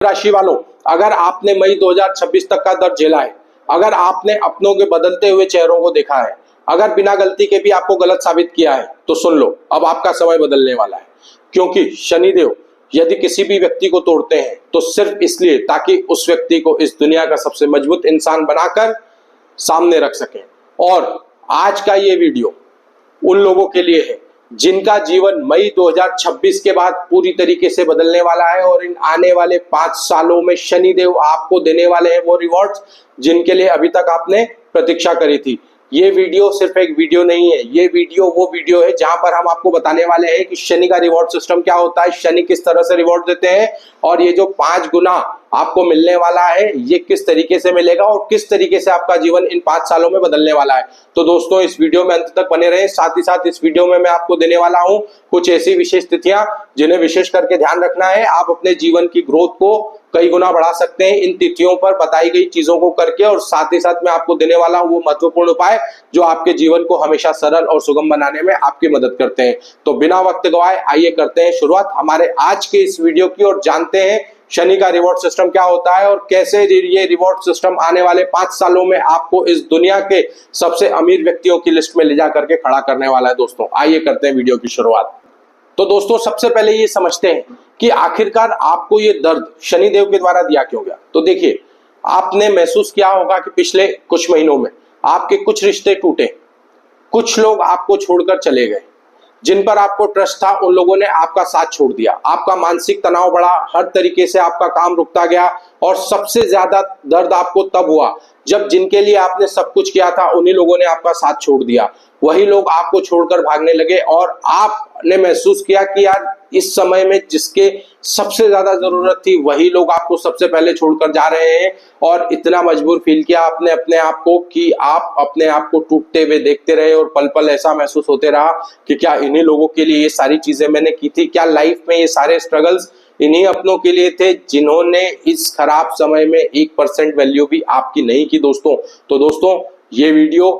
राशि वालों, अगर आपने मई 2026 तक का दर्द झेला है, अगर आपने अपनों के बदलते हुए चेहरों को देखा है, अगर बिना गलती के भी आपको गलत साबित किया है, तो सुन लो, अब आपका समय बदलने वाला है। क्योंकि शनिदेव यदि किसी भी व्यक्ति को तोड़ते हैं तो सिर्फ इसलिए ताकि उस व्यक्ति को इस दुनिया का सबसे मजबूत इंसान बनाकर सामने रख सकें। और आज का ये वीडियो उन लोगों के लिए है जिनका जीवन मई 2026 के बाद पूरी तरीके से बदलने वाला है, और इन आने वाले 5 सालों में शनिदेव आपको देने वाले हैं वो रिवॉर्ड्स जिनके लिए अभी तक आपने प्रतीक्षा करी थी। ये वीडियो सिर्फ एक वीडियो नहीं है, ये वीडियो वो वीडियो है जहां पर हम आपको बताने वाले हैं कि शनि का रिवॉर्ड सिस्टम क्या होता है, शनि किस तरह से रिवॉर्ड देते हैं, और ये जो 5 गुना आपको मिलने वाला है ये किस तरीके से मिलेगा और किस तरीके से आपका जीवन इन 5 सालों में बदलने वाला है। तो दोस्तों इस वीडियो में अंत तक बने रहें। साथ ही साथ इस वीडियो में मैं आपको देने वाला हूं कुछ ऐसी विशेष तिथियां जिन्हें विशेष करके ध्यान रखना है। आप अपने जीवन की ग्रोथ को कई गुना बढ़ा सकते हैं इन तिथियों पर बताई गई चीजों को करके, और साथ ही साथ मैं आपको देने वाला हूं वो महत्वपूर्ण उपाय जो आपके जीवन को हमेशा सरल और सुगम बनाने में आपकी मदद करते हैं। तो बिना वक्त गवाए आइए करते हैं शुरुआत हमारे आज के इस वीडियो की और जानते हैं शनि का रिवॉर्ड सिस्टम क्या होता है और कैसे ये रिवॉर्ड सिस्टम आने वाले 5 सालों में आपको इस दुनिया के सबसे अमीर व्यक्तियों की लिस्ट में ले जा करके खड़ा करने वाला है। दोस्तों आइए करते हैं वीडियो की शुरुआत। तो दोस्तों सबसे पहले ये समझते हैं कि आखिरकार आपको ये दर्द शनिदेव के द्वारा दिया क्यों गया। तो देखिए, आपने महसूस किया होगा कि पिछले कुछ महीनों में आपके कुछ रिश्ते टूटे, कुछ लोग आपको छोड़कर चले गए, जिन पर आपको ट्रस्ट था उन लोगों ने आपका साथ छोड़ दिया, आपका मानसिक तनाव बढ़ा, हर तरीके से आपका काम रुकता गया, और सबसे ज्यादा दर्द आपको तब हुआ जब जिनके लिए आपने सब कुछ किया था उन्हीं लोगों ने आपका साथ छोड़ दिया, वही लोग आपको छोड़कर भागने लगे, और आपने महसूस किया कि यार इस समय में जिसके सबसे ज्यादा जरूरत थी वही लोग आपको सबसे पहले छोड़कर जा रहे हैं, और इतना मजबूर फील किया आपने अपने आप को कि आप अपने आप को टूटते हुए देखते रहे, और पल पल ऐसा महसूस होते रहा कि क्या इन्हीं लोगों के लिए ये सारी चीजें मैंने की थी, क्या लाइफ में ये सारे स्ट्रगल्स इन्हीं अपनों के लिए थे जिन्होंने इस खराब समय में 1% वैल्यू भी आपकी नहीं की। दोस्तों तो दोस्तों ये वीडियो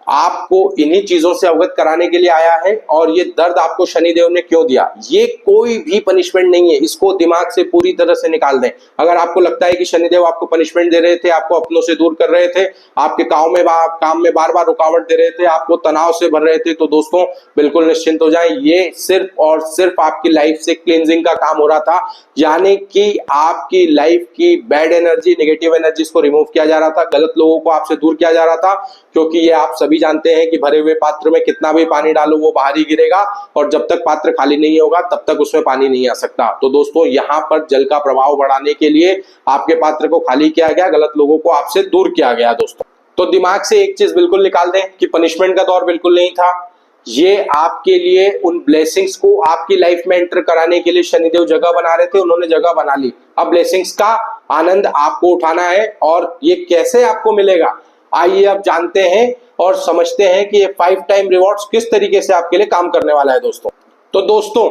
आपको इन्हीं चीजों से अवगत कराने के लिए आया है, और ये दर्द आपको शनिदेव ने क्यों दिया ये कोई भी पनिशमेंट नहीं है, इसको दिमाग से पूरी तरह से निकाल दें। अगर आपको लगता है कि शनिदेव आपको पनिशमेंट दे रहे थे, आपको अपनों से दूर कर रहे थे, आपके काम में बार बार रुकावट दे रहे थे, आपको तनाव से भर रहे थे, तो दोस्तों बिल्कुल निश्चिंत हो जाएं, ये सिर्फ और सिर्फ आपकी लाइफ से क्लींजिंग का काम हो रहा था, यानी कि आपकी लाइफ की बैड एनर्जी, नेगेटिव एनर्जीज को रिमूव किया जा रहा था, गलत लोगों को आपसे दूर किया जा रहा था। क्योंकि ये आप सभी जानते हैं कि भरे हुए पात्र में कितना भी पानी डालो वो बाहर ही गिरेगा, और जब तक पात्र खाली नहीं होगा तब तक उसमें पानी नहीं आ सकता। तो दोस्तों यहाँ पर जल का प्रभाव बढ़ाने के लिए आपके पात्र को खाली किया गया, गलत लोगों को आपसे दूर किया गया। दोस्तों तो दिमाग से एक चीज बिल्कुल निकाल दें कि पनिशमेंट का दौर बिल्कुल नहीं था, ये आपके लिए उन ब्लेसिंग्स को आपकी लाइफ में एंटर कराने के लिए शनिदेव जगह बना रहे थे, उन्होंने जगह बना ली। अब ब्लेसिंग्स का आनंद आपको उठाना है, और ये कैसे आपको मिलेगा आइए अब जानते हैं और समझते हैं कि ये 5 टाइम रिवॉर्ड्स किस तरीके से आपके लिए काम करने वाला है। दोस्तों तो दोस्तों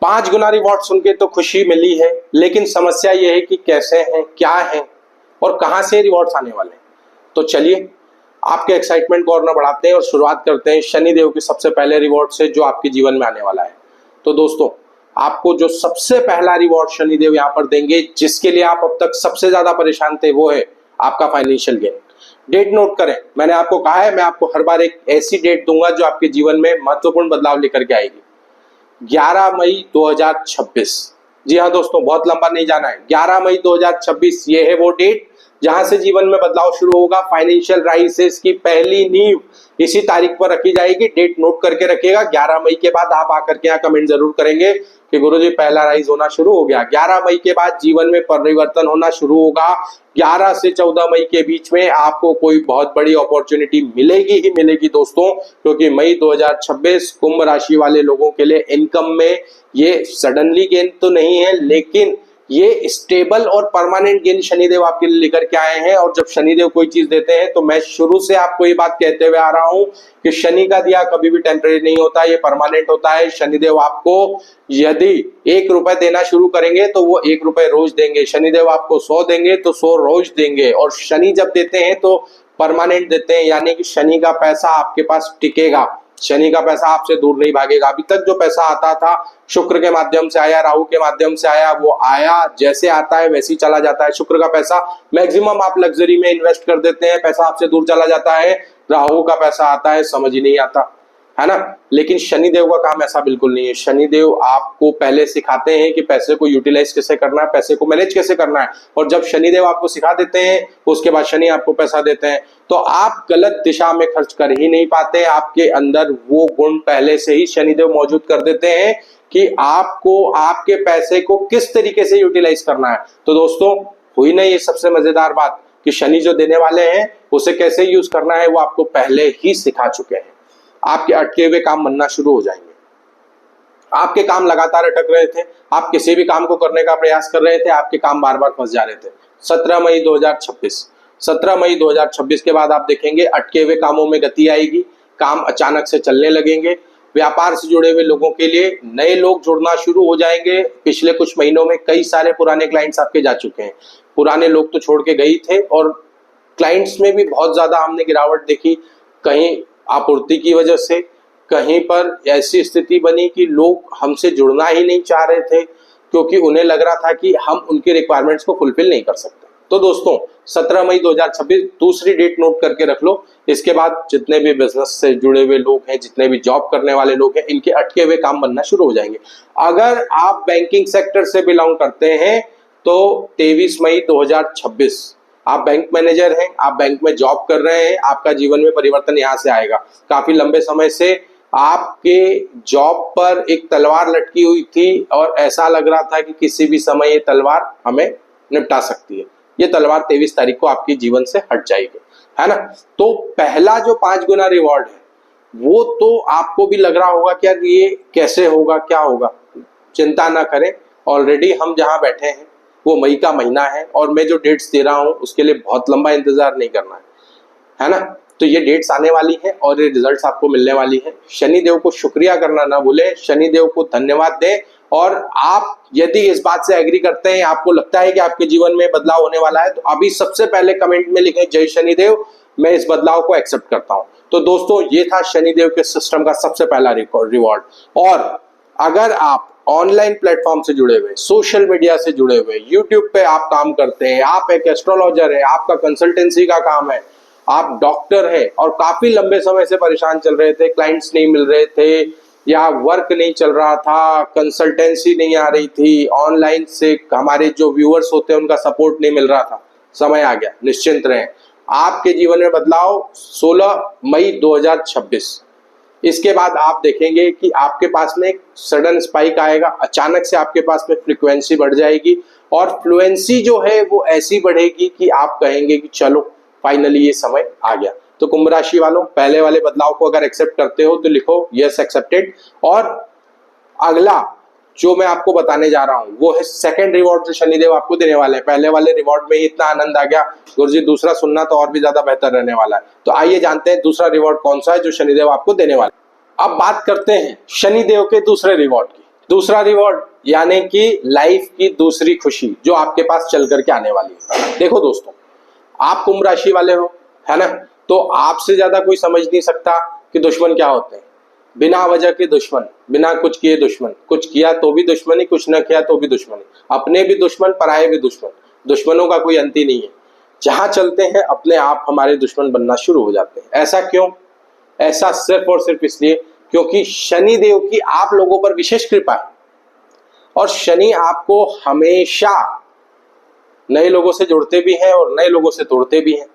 5 गुना रिवॉर्ड सुन के तो खुशी मिली है, लेकिन समस्या ये है कि कैसे हैं, क्या है और कहां से रिवॉर्ड्स आने वाले हैं। तो चलिए आपके एक्साइटमेंट को और न बढ़ाते हैं और शुरुआत करते हैं शनिदेव के सबसे पहले रिवॉर्ड से जो आपके जीवन में आने वाला है। तो दोस्तों आपको जो सबसे पहला रिवॉर्ड शनिदेव यहाँ पर देंगे, जिसके लिए आप अब तक सबसे ज्यादा परेशान थे, वो है आपका फाइनेंशियल गेन। डेट नोट करें, मैंने आपको कहा है मैं आपको हर बार एक ऐसी डेट दूंगा जो आपके जीवन में महत्वपूर्ण बदलाव लेकर के आएगी। 11 मई 2026। जी हाँ दोस्तों, बहुत लंबा नहीं जाना है, 11 मई 2026 ये है वो डेट जहां से जीवन में बदलाव शुरू होगा। फाइनेंशियल राइजेस की पहली नींव इसी तारीख पर रखी जाएगी। डेट नोट करके रखिएगा। 11 मई के बाद आप आकर के यहाँ कमेंट जरूर करेंगे कि गुरुजी पहला राइज होना शुरू हो गया। 11 मई के बाद जीवन में परिवर्तन होना शुरू होगा। 11 से 14 मई के बीच में आपको कोई बहुत बड़ी अपॉर्चुनिटी मिलेगी ही मिलेगी दोस्तों, क्योंकि मई 2026 कुंभ राशि वाले लोगों के लिए इनकम में ये सडनली गेन तो नहीं है, लेकिन ये स्टेबल और परमानेंट गेन शनिदेव आपके लिए लेकर के आए हैं। और जब शनिदेव कोई चीज देते हैं तो मैं शुरू से आपको ये बात कहते हुए आ रहा हूं कि शनि का दिया कभी भी टेम्परेरी नहीं होता, ये परमानेंट होता है। शनिदेव आपको यदि 1 रुपए देना शुरू करेंगे तो वो 1 रुपए रोज देंगे। शनिदेव आपको 100 देंगे तो 100 रोज देंगे, और शनि जब देते हैं तो परमानेंट देते हैं, यानी कि शनि का पैसा आपके पास टिकेगा, शनि का पैसा आपसे दूर नहीं भागेगा। अभी तक जो पैसा आता था शुक्र के माध्यम से आया, राहु के माध्यम से आया, वो आया जैसे आता है वैसे ही चला जाता है। शुक्र का पैसा मैक्सिमम आप लग्जरी में इन्वेस्ट कर देते हैं, पैसा आपसे दूर चला जाता है। राहु का पैसा आता है, समझ ही नहीं आता, है ना। लेकिन शनिदेव का काम ऐसा बिल्कुल नहीं है। शनिदेव आपको पहले सिखाते हैं कि पैसे को यूटिलाइज कैसे करना है, पैसे को मैनेज कैसे करना है, और जब शनिदेव आपको सिखा देते हैं उसके बाद शनि आपको पैसा देते हैं, तो आप गलत दिशा में खर्च कर ही नहीं पाते। आपके अंदर वो गुण पहले से ही शनिदेव मौजूद कर देते हैं कि आपको आपके पैसे को किस तरीके से यूटिलाइज करना है। तो दोस्तों, हुई ना ये सबसे मजेदार बात कि शनि जो देने वाले हैं उसे कैसे यूज करना है वो आपको पहले ही सिखा चुके हैं। आपके अटके हुए काम बनना शुरू हो जाएंगे। आपके काम लगातार अटक रहे थे, आप किसी भी काम को करने का प्रयास कर रहे थे, आपके काम बार बार फंस जा रहे थे। 17 मई 2026 के बाद आप देखेंगे अटके हुए कामों में गति आएगी, काम अचानक से चलने लगेंगे। व्यापार से जुड़े हुए लोगों के लिए नए लोग जुड़ना शुरू हो जाएंगे। पिछले कुछ महीनों में कई सारे पुराने क्लाइंट्स आपके जा चुके हैं। पुराने लोग तो छोड़ के गए थे, और क्लाइंट्स में भी बहुत ज्यादा हमने गिरावट देखी। कहीं आपूर्ति की वजह से, कहीं पर ऐसी स्थिति बनी कि लोग हमसे जुड़ना ही नहीं चाह रहे थे, क्योंकि उन्हें लग रहा था कि हम उनके रिक्वायरमेंट्स को फुलफिल नहीं कर सकते। तो दोस्तों, 17 मई 2026 दूसरी डेट नोट करके रख लो। इसके बाद जितने भी बिजनेस से जुड़े हुए लोग हैं, जितने भी जॉब करने वाले लोग हैं, इनके अटके हुए काम बनना शुरू हो जाएंगे। अगर आप बैंकिंग सेक्टर से बिलोंग करते हैं तो 23 मई 2026 आप बैंक मैनेजर हैं, आप बैंक में जॉब कर रहे हैं, आपका जीवन में परिवर्तन यहां से आएगा। काफी लंबे समय से आपके जॉब पर एक तलवार लटकी हुई थी और ऐसा लग रहा था कि किसी भी समय ये तलवार हमें निपटा सकती है। ये तलवार 23 तारीख को आपके जीवन से हट जाएगी, है ना। तो पहला जो 5 गुना रिवॉर्ड है वो तो आपको भी लग रहा होगा कि यार ये कैसे होगा, क्या होगा। चिंता ना करें, ऑलरेडी हम जहां बैठे हैं वो मई का महीना है, और मैं जो डेट्स दे रहा हूं उसके लिए बहुत लंबा इंतजार नहीं करना है ना। तो ये डेट्स आने वाली है और ये रिजल्ट्स आपको मिलने वाली है। शनिदेव को शुक्रिया करना ना भूलें, शनिदेव को धन्यवाद दें। और आप यदि इस बात से एग्री करते हैं, आपको लगता है कि आपके जीवन में बदलाव होने वाला है, तो अभी सबसे पहले कमेंट में लिखें जय शनिदेव, मैं इस बदलाव को एक्सेप्ट करता हूं। तो दोस्तों, ये था शनिदेव के सिस्टम का सबसे पहला रिवॉर्ड। और अगर आप ऑनलाइन प्लेटफॉर्म से जुड़े हुए, सोशल मीडिया से जुड़े हुए, यूट्यूब पे आप काम करते हैं, आप एक एस्ट्रोलॉजर है, आपका कंसल्टेंसी का काम है, आप डॉक्टर हैं और काफी लंबे समय से परेशान चल रहे थे, क्लाइंट्स नहीं मिल रहे थे, या वर्क नहीं चल रहा था, कंसल्टेंसी नहीं आ रही थी, ऑनलाइन से हमारे जो व्यूअर्स होते हैं उनका सपोर्ट नहीं मिल रहा था, समय आ गया, निश्चिंत रहें, आपके जीवन में बदलाव 16 मई 2026। इसके बाद आप देखेंगे कि आपके पास में एक सडन स्पाइक आएगा, अचानक से आपके पास में फ्रीक्वेंसी बढ़ जाएगी, और फ्लुएंसी जो है वो ऐसी बढ़ेगी कि आप कहेंगे कि चलो फाइनली ये समय आ गया। तो कुंभ राशि वालों, पहले वाले बदलाव को अगर एक्सेप्ट करते हो तो लिखो यस एक्सेप्टेड। और अगला जो मैं आपको बताने जा रहा हूं वो है सेकंड रिवॉर्ड जो शनिदेव आपको देने वाले हैं। पहले वाले रिवॉर्ड में ही इतना आनंद आ गया, गुरुजी दूसरा सुनना तो और भी ज्यादा बेहतर रहने वाला है। तो आइए जानते हैं दूसरा रिवॉर्ड कौन सा है जो शनिदेव आपको देने वाले। अब बात करते हैं शनिदेव के दूसरे रिवॉर्ड की। दूसरा रिवॉर्ड यानी कि लाइफ की दूसरी खुशी जो आपके पास चल करके आने वाली है। देखो दोस्तों, आप कुंभ राशि वाले हो, है ना, तो आपसे ज्यादा कोई समझ नहीं सकता कि दुश्मन क्या होते हैं। बिना वजह के दुश्मन, बिना कुछ किए दुश्मन, कुछ किया तो भी दुश्मनी, कुछ न किया तो भी दुश्मनी, अपने भी दुश्मन, पराये भी दुश्मन, दुश्मनों का कोई अंत ही नहीं है। जहां चलते हैं अपने आप हमारे दुश्मन बनना शुरू हो जाते हैं। ऐसा क्यों? ऐसा सिर्फ और सिर्फ इसलिए क्योंकि शनि देव की आप लोगों पर विशेष कृपा है, और शनि आपको हमेशा नए लोगों से जोड़ते भी हैं और नए लोगों से तोड़ते भी हैं।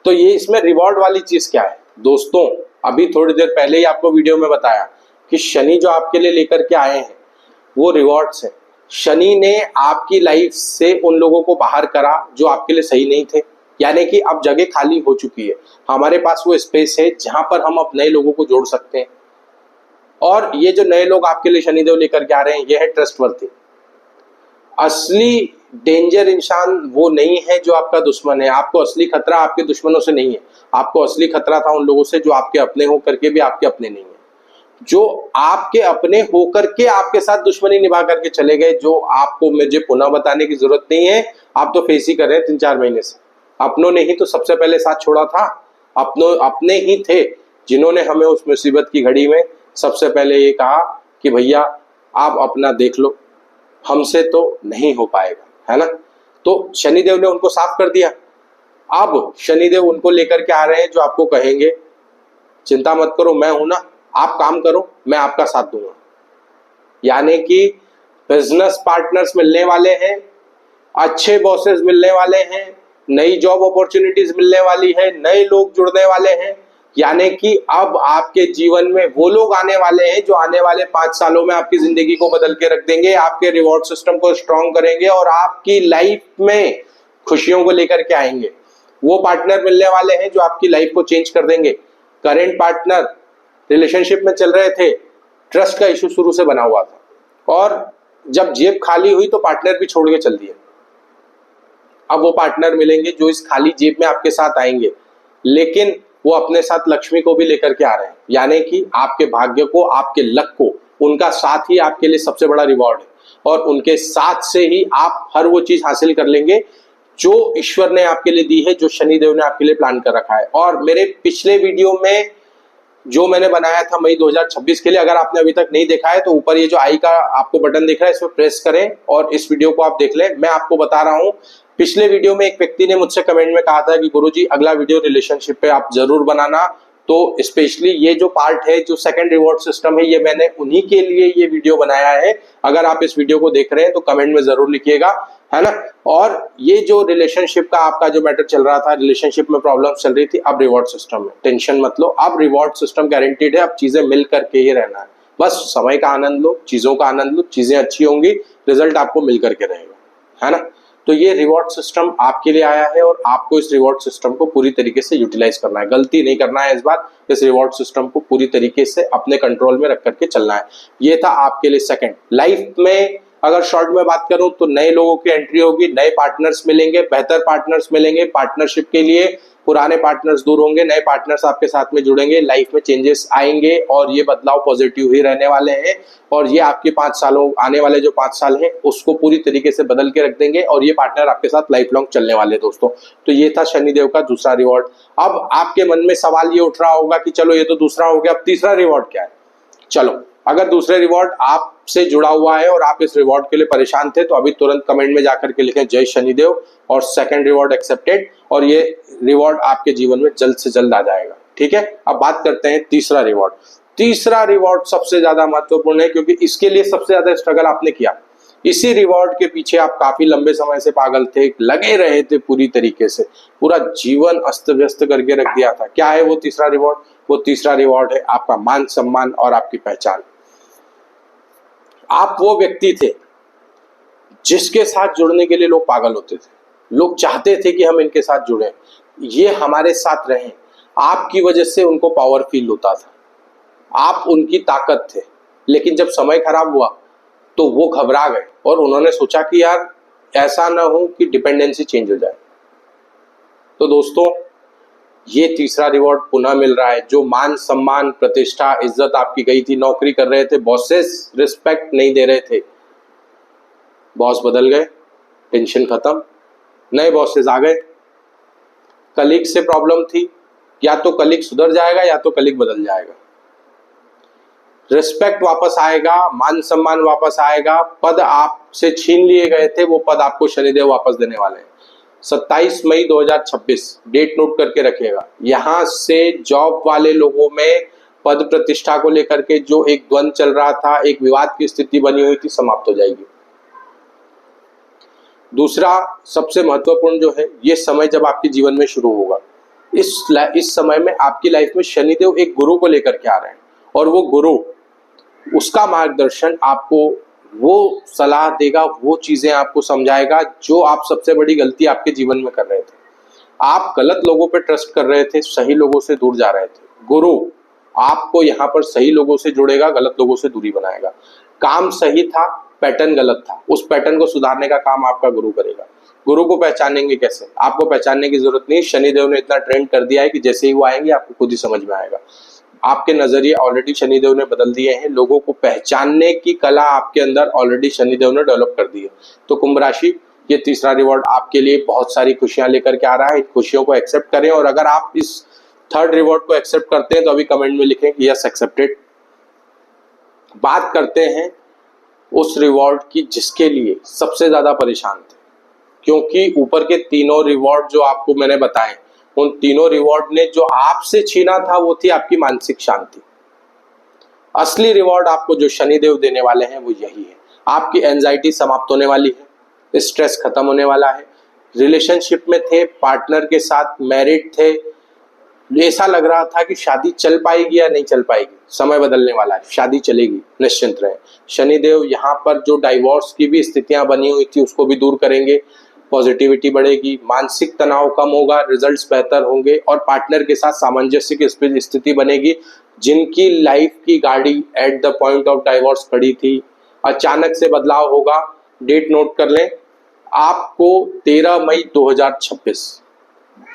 तो ये इसमें रिवॉर्ड वाली चीज क्या है दोस्तों, अभी थोड़ी देर पहले ही आपको वीडियो में बताया कि शनि जो आपके लिए लेकर के आए हैं वो रिवॉर्ड्स है। शनि ने आपकी लाइफ से उन लोगों को बाहर करा जो आपके लिए सही नहीं थे, यानी कि अब जगह खाली हो चुकी है, हमारे पास वो स्पेस है जहां पर हम अब नए लोगों को जोड़ सकते हैं। और ये जो नए लोग आपके लिए शनिदेव लेकर के आ रहे हैं ये है ट्रस्टवर्थी। असली डेंजर इंसान वो नहीं है जो आपका दुश्मन है। आपको असली खतरा आपके दुश्मनों से नहीं है, आपको असली खतरा था उन लोगों से जो आपके अपने हो करके भी आपके अपने नहीं है, जो आपके अपने होकर के आपके साथ दुश्मनी निभा करके चले गए, जो आपको मुझे पुनः बताने की जरूरत नहीं है, आप तो फेस ही कर रहे हैं 3-4 महीने से। अपनों ने ही तो सबसे पहले साथ छोड़ा था, अपने ही थे जिन्होंने हमें उस मुसीबत की घड़ी में सबसे पहले ये कहा कि भैया आप अपना देख लो, हमसे तो नहीं हो पाएगा, है ना। तो शनिदेव ने उनको साफ कर दिया। अब शनिदेव उनको लेकर के आ रहे हैं जो आपको कहेंगे चिंता मत करो, मैं हूं ना, आप काम करो, मैं आपका साथ दूंगा। यानी कि बिजनेस पार्टनर्स मिलने वाले हैं, अच्छे बॉसेस मिलने वाले हैं, नई जॉब अपॉर्चुनिटीज मिलने वाली है, नए लोग जुड़ने वाले हैं। यानी कि अब आपके जीवन में वो लोग आने वाले हैं जो आने वाले 5 सालों में आपकी जिंदगी को बदल के रख देंगे, आपके रिवॉर्ड सिस्टम को स्ट्रॉन्ग करेंगे और आपकी लाइफ में खुशियों को लेकर के आएंगे। वो पार्टनर मिलने वाले हैं जो आपकी लाइफ को चेंज कर देंगे। करेंट पार्टनर रिलेशनशिप में चल रहे थे, ट्रस्ट का इशू शुरू से बना हुआ था और जब जेब खाली हुई तो पार्टनर भी छोड़ के चल दिए। अब वो पार्टनर मिलेंगे जो इस खाली जेब में आपके साथ आएंगे, लेकिन वो अपने साथ लक्ष्मी को भी लेकर के आ रहे हैं। यानी कि आपके भाग्य को, आपके लक को, उनका साथ ही आपके लिए सबसे बड़ा रिवॉर्ड है और उनके साथ से ही आप हर वो चीज हासिल कर लेंगे जो ईश्वर ने आपके लिए दी है, जो शनिदेव ने आपके लिए प्लान कर रखा है। और मेरे पिछले वीडियो में जो मैंने बनाया था मई 2026 के लिए, अगर आपने अभी तक नहीं देखा है तो ऊपर ये जो आई का आपको बटन दिख रहा है, इसमें प्रेस करें और इस वीडियो को आप देख लें। मैं आपको बता रहा हूं, पिछले वीडियो में एक व्यक्ति ने मुझसे कमेंट में कहा था कि गुरुजी अगला वीडियो रिलेशनशिप पे आप जरूर बनाना। तो स्पेशली ये जो पार्ट है, जो सेकंड रिवॉर्ड सिस्टम है, ये मैंने उन्हीं के लिए ये वीडियो बनाया है। अगर आप इस वीडियो को देख रहे हैं तो कमेंट में जरूर लिखिएगा, है ना। और ये जो रिलेशनशिप का आपका जो मैटर चल रहा था, रिलेशनशिप में प्रॉब्लम चल रही थी, अब रिवॉर्ड सिस्टम है, टेंशन मत लो, अब रिवॉर्ड सिस्टम गारंटीड है। अब चीजें मिल करके ही रहना है, बस समय का आनंद लो, चीजों का आनंद लो, चीजें अच्छी होंगी, रिजल्ट आपको मिल करके रहेगा, है ना। तो ये रिवॉर्ड सिस्टम आपके लिए आया है और आपको इस रिवॉर्ड सिस्टम को पूरी तरीके से यूटिलाइज करना है, गलती नहीं करना है इस बार। इस रिवॉर्ड सिस्टम को पूरी तरीके से अपने कंट्रोल में रख करके चलना है। ये था आपके लिए सेकंड। लाइफ में अगर शॉर्ट में बात करूं तो नए लोगों की एंट्री होगी, नए पार्टनर्स मिलेंगे, बेहतर पार्टनर्स मिलेंगे। पार्टनर्शिप के लिए पुराने पार्टनर्स दूर होंगे, नए पार्टनर्स आपके साथ में जुड़ेंगे, लाइफ में चेंजेस आएंगे और ये बदलाव पॉजिटिव ही रहने वाले हैं। और ये आपके 5 सालों, आने वाले जो 5 साल हैं उसको पूरी तरीके से बदल के रख देंगे और ये पार्टनर आपके साथ लाइफ लॉन्ग चलने वाले हैं दोस्तों। तो ये था शनिदेव का दूसरा रिवॉर्ड। अब आपके मन में सवाल ये उठ रहा होगा कि चलो ये तो दूसरा हो गया, अब तीसरा रिवॉर्ड क्या है। चलो, अगर दूसरे रिवॉर्ड आपसे जुड़ा हुआ है और आप इस रिवॉर्ड के लिए परेशान थे तो अभी तुरंत कमेंट में जाकर के लिखें जय शनिदेव और सेकंड रिवॉर्ड एक्सेप्टेड, और ये रिवॉर्ड आपके जीवन में जल्द से जल्द आ जाएगा, ठीक है। अब बात करते हैं तीसरा रिवॉर्ड। तीसरा रिवॉर्ड सबसे ज्यादा महत्वपूर्ण है क्योंकि इसके लिए सबसे ज्यादा स्ट्रगल आपने किया। इसी रिवॉर्ड के पीछे आप काफी लंबे समय से पागल थे, लगे रहे थे, पूरी तरीके से पूरा जीवन अस्त व्यस्त करके रख दिया था। क्या है वो तीसरा रिवॉर्ड? वो तीसरा रिवॉर्ड है आपका मान सम्मान और आपकी पहचान। आप वो व्यक्ति थे जिसके साथ जुड़ने के लिए लोग पागल होते थे, लोग चाहते थे कि हम इनके साथ जुड़े, ये हमारे साथ रहें। आपकी वजह से उनको पावर फील होता था, आप उनकी ताकत थे। लेकिन जब समय खराब हुआ तो वो घबरा गए और उन्होंने सोचा कि यार ऐसा ना हो कि डिपेंडेंसी चेंज हो जाए। तो दोस्तों, ये तीसरा रिवॉर्ड पुनः मिल रहा है। जो मान सम्मान, प्रतिष्ठा, इज्जत आपकी गई थी, नौकरी कर रहे थे, बॉसेस रिस्पेक्ट नहीं दे रहे थे, बॉस बदल गए, टेंशन खत्म, नए बॉसेस आ गए। कलीग से प्रॉब्लम थी, या तो कलीग सुधर जाएगा या तो कलीग बदल जाएगा। रिस्पेक्ट वापस आएगा, मान सम्मान वापस आएगा, पद आपसे छीन लिए गए थे वो पद आपको शनिदेव वापस देने वाले हैं। 27 मई 2026 डेट नोट करके रखिएगा। यहां से जॉब वाले लोगों में पद प्रतिष्ठा को लेकर के जो एक द्वंद चल रहा था, एक विवाद की स्थिति बनी हुई थी, समाप्त हो जाएगी। दूसरा सबसे महत्वपूर्ण जो है, ये समय जब आपके जीवन में शुरू होगा, इस समय में आपकी लाइफ में शनिदेव एक गुरु को लेकर के आ रहे हैं और वो गुरु, उसका मार्गदर्शन आपको वो सलाह देगा, वो चीजें आपको समझाएगा जो आप सबसे बड़ी गलती आपके जीवन में कर रहे थे। आप गलत लोगों पे ट्रस्ट कर रहे थे, सही लोगों से दूर जा रहे थे। गुरु आपको यहाँ पर सही लोगों से जोड़ेगा, गलत लोगों से दूरी बनाएगा। काम सही था, पैटर्न गलत था, उस पैटर्न को सुधारने का काम आपका गुरु करेगा। गुरु को पहचानेंगे कैसे? आपको पहचानने की जरूरत नहीं, शनिदेव ने इतना ट्रेंड कर दिया है कि जैसे ही वो आएंगे आपको खुद ही समझ में आएगा। आपके नजरिए ऑलरेडी शनिदेव ने बदल दिए हैं, लोगों को पहचानने की कला आपके अंदर ऑलरेडी शनिदेव ने डेवलप कर दी है। तो कुंभ राशि, ये तीसरा रिवॉर्ड आपके लिए बहुत सारी खुशियां लेकर के आ रहा है। इन खुशियों को एक्सेप्ट करें और अगर आप इस थर्ड रिवॉर्ड को एक्सेप्ट करते हैं तो अभी कमेंट में लिखें कि यस एक्सेप्टेड। बात करते हैं उस रिवॉर्ड की जिसके लिए सबसे ज्यादा परेशान थे, क्योंकि ऊपर के तीनों रिवॉर्ड जो आपको मैंने बताए, उन तीनों रिवॉर्ड ने जो आपसे छीना था वो थी आपकी मानसिक शांति। असली रिवॉर्ड आपको जो शनिदेव देने वाले हैं वो यही है। आपकी एंजाइटी समाप्त होने वाली है, स्ट्रेस खत्म होने वाला है। रिलेशनशिप में थे, पार्टनर के साथ मैरिड थे, ऐसा लग रहा था कि शादी चल पाएगी या नहीं चल पाएगी, समय बदलने वाला है, शादी चलेगी, निश्चिंत रहे। शनिदेव यहाँ पर जो डाइवोर्स की भी स्थितियां बनी हुई थी उसको भी दूर करेंगे, पॉजिटिविटी बढ़ेगी, मानसिक तनाव कम होगा, रिजल्ट्स बेहतर होंगे और पार्टनर के साथ सामंजस्य की स्थिति बनेगी। जिनकी लाइफ की गाड़ी at the point of divorce खड़ी थी, अचानक से बदलाव होगा। डेट नोट कर लें, आपको 13 मई 2026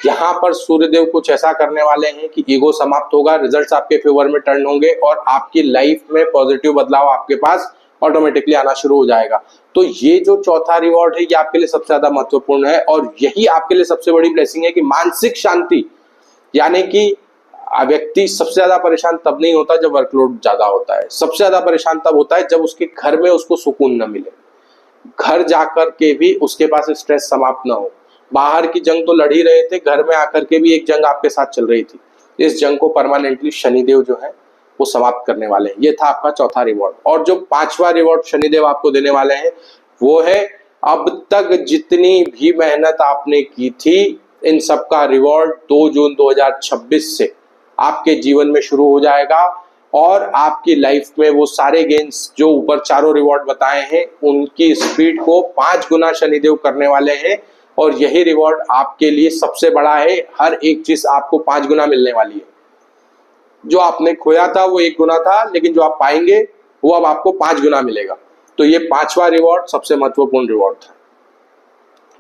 यहाँ पर सूर्यदेव कुछ ऐसा करने वाले हैं कि ईगो समाप्त होगा, रिजल्ट्स आपके फेवर में टर्न होंगे और आपकी लाइफ में पॉजिटिव बदलाव आपके पास ऑटोमेटिकली आना शुरू हो जाएगा। तो ये जो चौथा रिवॉर्ड है ये आपके लिए सबसे ज्यादा महत्वपूर्ण है और यही आपके लिए सबसे बड़ी ब्लेसिंग है कि मानसिक शांति, यानी कि व्यक्ति सबसे ज्यादा परेशान तब नहीं होता जब वर्कलोड ज्यादा होता है, सबसे ज्यादा परेशान तब होता है जब उसके घर में उसको सुकून न मिले, घर जाकर के भी उसके पास स्ट्रेस समाप्त ना हो। बाहर की जंग तो लड़ ही रहे थे, घर में आकर के भी एक जंग आपके साथ चल रही थी, इस जंग को परमानेंटली शनिदेव जो है वो समाप्त करने वाले हैं। ये था आपका चौथा रिवॉर्ड। और जो पांचवा रिवॉर्ड शनिदेव आपको देने वाले हैं वो है, अब तक जितनी भी मेहनत आपने की थी इन सब का रिवॉर्ड 2 जून 2026 से आपके जीवन में शुरू हो जाएगा और आपकी लाइफ में वो सारे गेन्स जो ऊपर चारों रिवॉर्ड बताए हैं उनकी स्पीड को 5 गुना शनिदेव करने वाले हैं और यही रिवॉर्ड आपके लिए सबसे बड़ा है। हर एक चीज आपको 5 गुना मिलने वाली है। जो आपने खोया था वो 1 गुना था, लेकिन जो आप पाएंगे वो अब आपको 5 गुना मिलेगा। तो ये पांचवा रिवॉर्ड सबसे महत्वपूर्ण रिवॉर्ड था।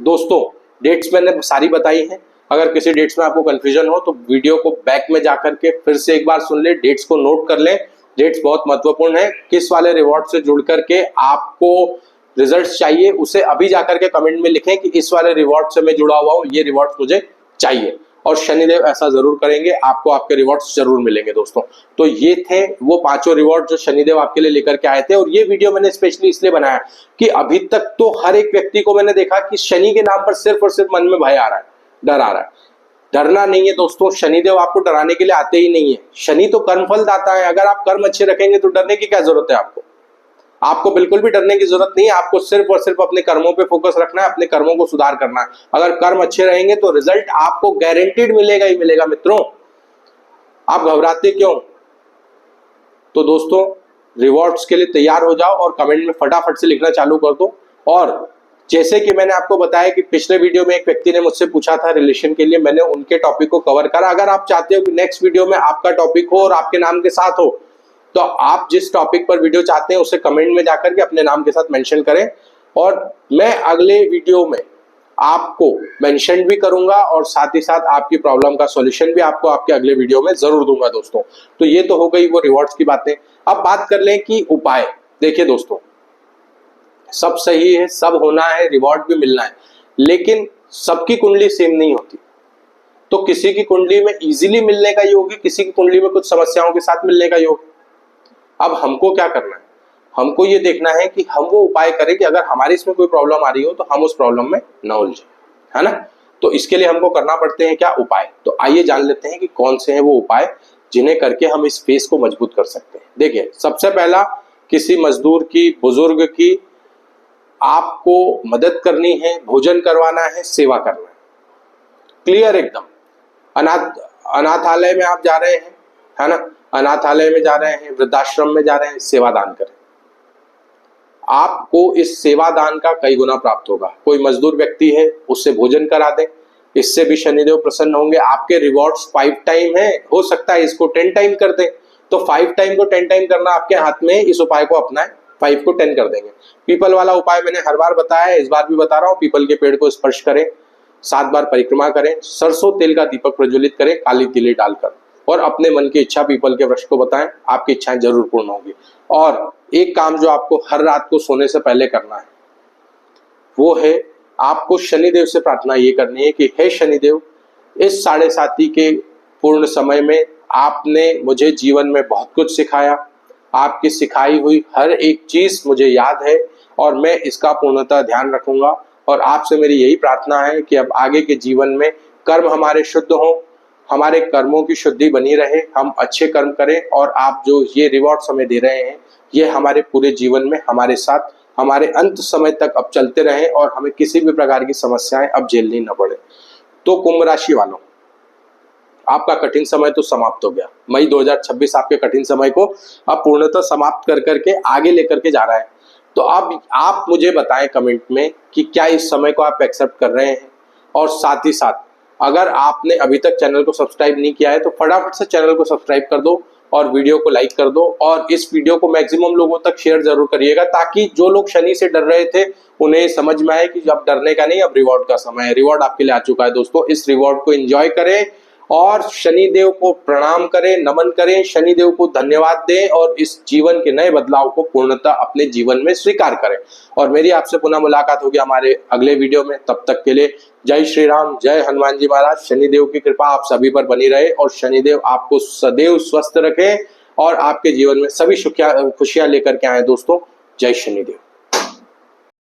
दोस्तों, डेट्स मैंने सारी बताई हैं। अगर किसी डेट्स में आपको कंफ्यूजन हो तो वीडियो को बैक में जाकर के फिर से एक बार सुन ले, डेट्स को नोट कर ले। डेट्स बहुत महत्वपूर्ण है। किस वाले रिवॉर्ड से जुड़ करके आपको रिजल्ट्स चाहिए उसे अभी जाकर के कमेंट में लिखें कि इस वाले रिवॉर्ड से मैं जुड़ा हुआ हूं, ये रिवॉर्ड मुझे चाहिए। और शनिदेव ऐसा जरूर करेंगे, आपको आपके रिवॉर्ड्स जरूर मिलेंगे। दोस्तों, तो ये थे वो पांचों रिवॉर्ड जो शनिदेव आपके लिए लेकर के आए थे। और ये वीडियो मैंने स्पेशली इसलिए बनाया कि अभी तक तो हर एक व्यक्ति को मैंने देखा कि शनि के नाम पर सिर्फ और सिर्फ मन में भय आ रहा है, डर आ रहा है। डरना नहीं है दोस्तों, शनिदेव आपको डराने के लिए आते ही नहीं है। शनि तो कर्मफल दाता है। अगर आप कर्म अच्छे रखेंगे तो डरने की क्या जरूरत है आपको बिल्कुल भी डरने की जरूरत नहीं है। आपको सिर्फ और सिर्फ अपने कर्मों पे फोकस रखना है, अपने कर्मों को सुधार करना है। अगर कर्म अच्छे रहेंगे तो रिजल्ट आपको गारंटीड मिलेगा ही मिलेगा। मित्रों, आप घबराते क्यों? तो दोस्तों, रिवॉर्ड्स के लिए तैयार हो जाओ और कमेंट में फटाफट से लिखना चालू कर दो। और जैसे कि मैंने आपको बताया कि पिछले वीडियो में एक व्यक्ति ने मुझसे पूछा था रिलेशन के लिए, मैंने उनके टॉपिक को कवर करा। अगर आप चाहते हो कि नेक्स्ट वीडियो में आपका टॉपिक हो और आपके नाम के साथ हो, तो आप जिस टॉपिक पर वीडियो चाहते हैं उसे कमेंट में जाकर के अपने नाम के साथ मेंशन करें और मैं अगले वीडियो में आपको मेंशन भी करूंगा और साथ ही साथ आपकी प्रॉब्लम का सॉल्यूशन भी आपको आपके अगले वीडियो में जरूर दूंगा। दोस्तों, तो ये तो हो गई वो रिवॉर्ड्स की बातें। अब बात कर लें कि उपाय। देखिए दोस्तों, सब सही है, सब होना है, रिवॉर्ड भी मिलना है, लेकिन सबकी कुंडली सेम नहीं होती। तो किसी की कुंडली में इजीली मिलने का योग है, किसी की कुंडली में कुछ समस्याओं के साथ मिलने का योग है। अब हमको क्या करना है? हमको ये देखना है कि हम वो उपाय करें कि अगर हमारी इसमें कोई प्रॉब्लम आ रही हो तो हम उस प्रॉब्लम में न उलझे, है ना। तो इसके लिए हमको करना पड़ते हैं क्या उपाय। तो आइए जान लेते हैं कि कौन से हैं वो उपाय जिन्हें करके हम इस फेस को मजबूत कर सकते हैं। देखिए, सबसे पहला, किसी मजदूर की, बुजुर्ग की आपको मदद करनी है, भोजन करवाना है, सेवा करना है। क्लियर एकदम। अनाथालय में आप जा रहे हैं, है ना, अनाथालय में जा रहे हैं, वृद्धाश्रम में जा रहे हैं, सेवा दान करें। आपको इस सेवा दान का कई गुना प्राप्त होगा। कोई मजदूर व्यक्ति है, उससे भोजन करा दें, इससे भी शनिदेव प्रसन्न होंगे। आपके रिवॉर्ड्स 5 टाइम है, हो सकता है इसको 10 टाइम कर दें। तो 5 टाइम को 10 टाइम करना आपके हाथ में है, इस उपाय को अपनाएं, 5 को 10 कर देंगे। पीपल वाला उपाय मैंने हर बार बताया है, इस बार भी बता रहा हूं। पीपल के पेड़ को स्पर्श करें, 7 बार परिक्रमा करें, सरसों तेल का दीपक प्रज्वलित करें काली तिली डालकर, और अपने मन की इच्छा पीपल के वृक्ष को बताएं, आपकी इच्छाएं जरूर पूर्ण होंगी। और एक काम जो आपको हर रात को सोने से पहले करना है वो है, आपको शनिदेव से प्रार्थना ये करनी है कि हे शनिदेव, इस 7:30 के पूर्ण समय में आपने मुझे जीवन में बहुत कुछ सिखाया, आपकी सिखाई हुई हर एक चीज मुझे याद है और मैं इसका पूर्णतः ध्यान रखूंगा। और आपसे मेरी यही प्रार्थना है कि अब आगे के जीवन में कर्म हमारे शुद्ध हों, हमारे कर्मों की शुद्धि बनी रहे, हम अच्छे कर्म करें और आप जो ये रिवॉर्ड हमें दे रहे हैं ये हमारे पूरे जीवन में हमारे साथ हमारे अंत समय तक अब चलते रहें और हमें किसी भी प्रकार की समस्याएं अब झेलनी न पड़े। तो कुंभ राशि वालों, आपका कठिन समय तो समाप्त हो गया। मई 2026 आपके कठिन समय को अब पूर्णतः समाप्त कर करके आगे लेकर के जा रहा है। तो अब आप मुझे बताएं कमेंट में कि क्या इस समय को आप एक्सेप्ट कर रहे हैं। और साथ ही साथ अगर आपने अभी तक चैनल को सब्सक्राइब नहीं किया है तो फटाफट से चैनल को सब्सक्राइब कर दो और वीडियो को लाइक कर दो और इस वीडियो को मैक्सिमम लोगों तक शेयर जरूर करिएगा, ताकि जो लोग शनि से डर रहे थे उन्हें समझ में आए कि अब डरने का नहीं, अब रिवॉर्ड का समय है। रिवॉर्ड आपके लिए आ चुका है दोस्तों, इस रिवॉर्ड को एंजॉय करें और शनिदेव को प्रणाम करें, नमन करें, शनिदेव को धन्यवाद दें और इस जीवन के नए बदलाव को पूर्णतः अपने जीवन में स्वीकार करें। और मेरी आपसे पुनः मुलाकात होगी हमारे अगले वीडियो में। तब तक के लिए जय श्री राम, जय हनुमान जी महाराज। शनिदेव की कृपा आप सभी पर बनी रहे और शनिदेव आपको सदैव स्वस्थ रखे और आपके जीवन में सभी खुशियां लेकर के आए दोस्तों। जय शनिदेव।